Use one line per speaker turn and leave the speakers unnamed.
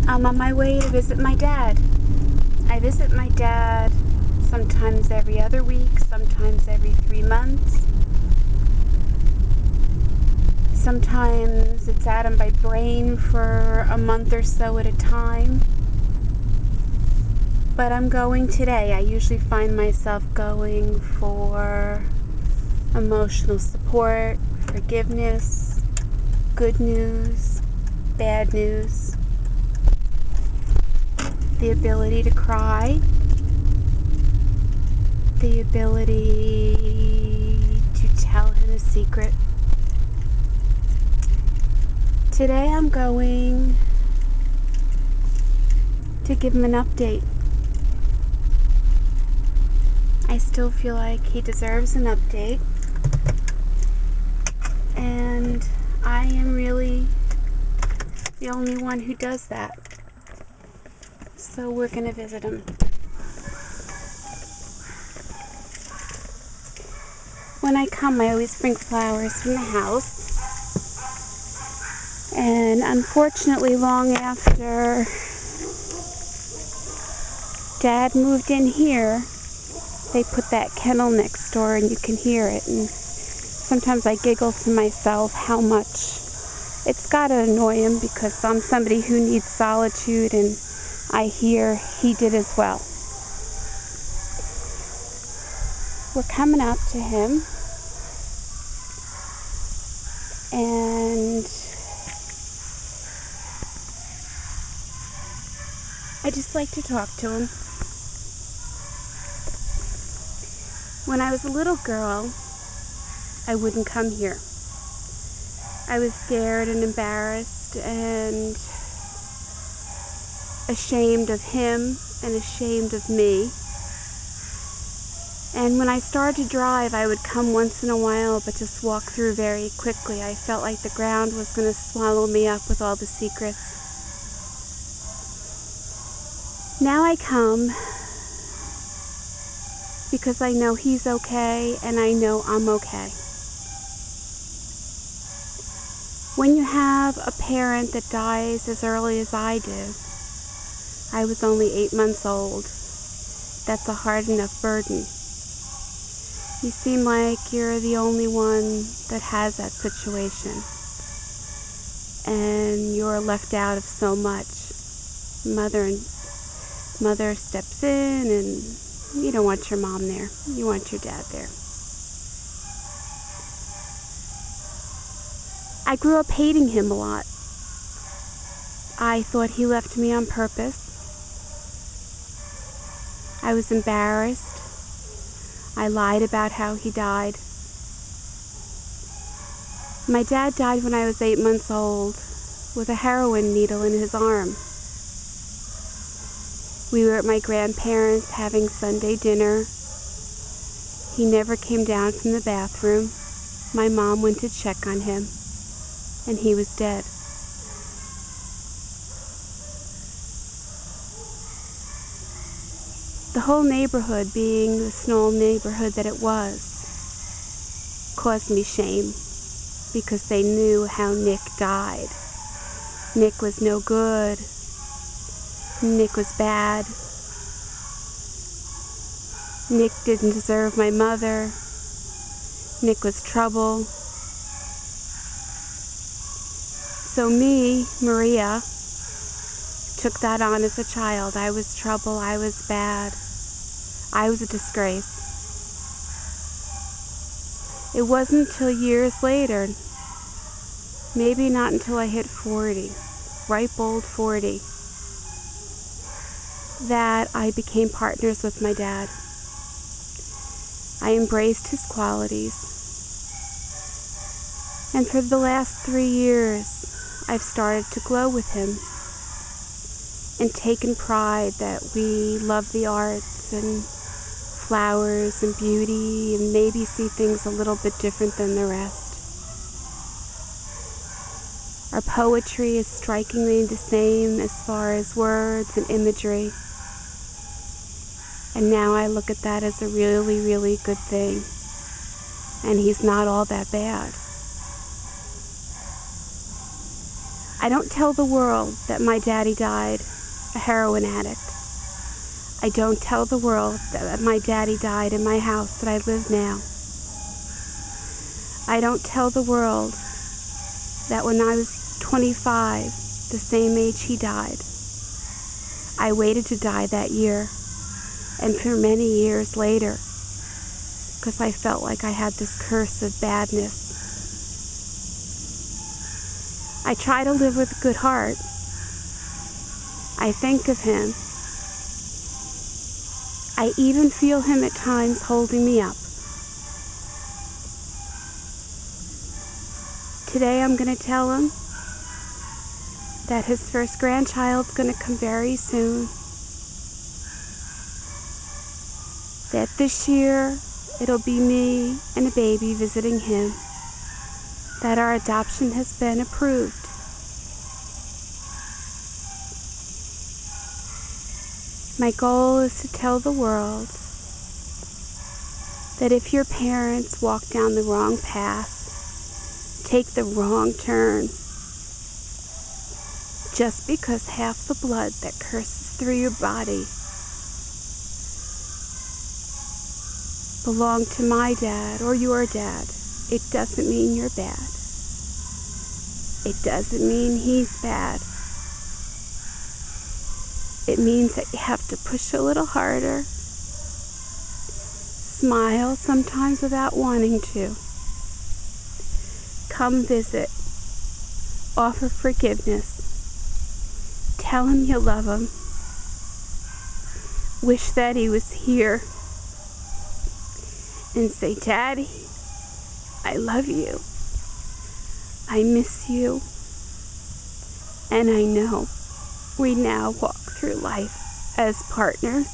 I'm on my way to visit my dad. I visit my dad sometimes every other week, sometimes every 3 months. Sometimes it's out of my brain for a month or so at a time. But I'm going today. I usually find myself going for emotional support, forgiveness, good news, bad news, the ability to cry, the ability to tell him a secret. Today I'm going to give him an update. I still feel like he deserves an update, and I am really the only one who does that. So we're going to visit him. When I come, I always bring flowers from the house. And unfortunately, long after Dad moved in here, they put that kennel next door and you can hear it. And sometimes I giggle to myself how much it's got to annoy him, because I'm somebody who needs solitude, and I hear he did as well. We're coming up to him, and I just like to talk to him. When I was a little girl, I wouldn't come here. I was scared and embarrassed and ashamed of him and ashamed of me. And when I started to drive, I would come once in a while, but just walk through very quickly. I felt like the ground was going to swallow me up with all the secrets. Now I come because I know he's okay and I know I'm okay. When you have a parent that dies as early as I did, I was only 8 months old. That's a hard enough burden. You seem like you're the only one that has that situation, and you're left out of so much. Mother steps in, and you don't want your mom there. You want your dad there. I grew up hating him a lot. I thought he left me on purpose. I was embarrassed. I lied about how he died. My dad died when I was 8 months old with a heroin needle in his arm. We were at my grandparents' having Sunday dinner. He never came down from the bathroom. My mom went to check on him, and he was dead. The whole neighborhood, being the small neighborhood that it was, caused me shame, because they knew how Nick died. Nick was no good. Nick was bad. Nick didn't deserve my mother. Nick was trouble. So me, Maria, took that on as a child. I was trouble. I was bad. I was a disgrace. It wasn't until years later, maybe not until I hit 40, ripe old 40, that I became partners with my dad. I embraced his qualities. And for the last 3 years, I've started to glow with him and taken pride that we love the arts and flowers and beauty, and maybe see things a little bit different than the rest. Our poetry is strikingly the same as far as words and imagery. And now I look at that as a really, really good thing. And he's not all that bad. I don't tell the world that my daddy died a heroin addict. I don't tell the world that my daddy died in my house that I live now. I don't tell the world that when I was 25, the same age he died, I waited to die that year, and for many years later, because I felt like I had this curse of badness. I try to live with a good heart. I think of him. I even feel him at times holding me up. Today I'm going to tell him that his first grandchild's going to come very soon. That this year it'll be me and a baby visiting him. That our adoption has been approved. My goal is to tell the world that if your parents walk down the wrong path, take the wrong turn, just because half the blood that courses through your body belonged to my dad or your dad, it doesn't mean you're bad. It doesn't mean he's bad. It means that you have to push a little harder, smile sometimes without wanting to, come visit, offer forgiveness, tell him you love him, wish that he was here, and say, Daddy, I love you, I miss you, and I know we now walk through life as partners.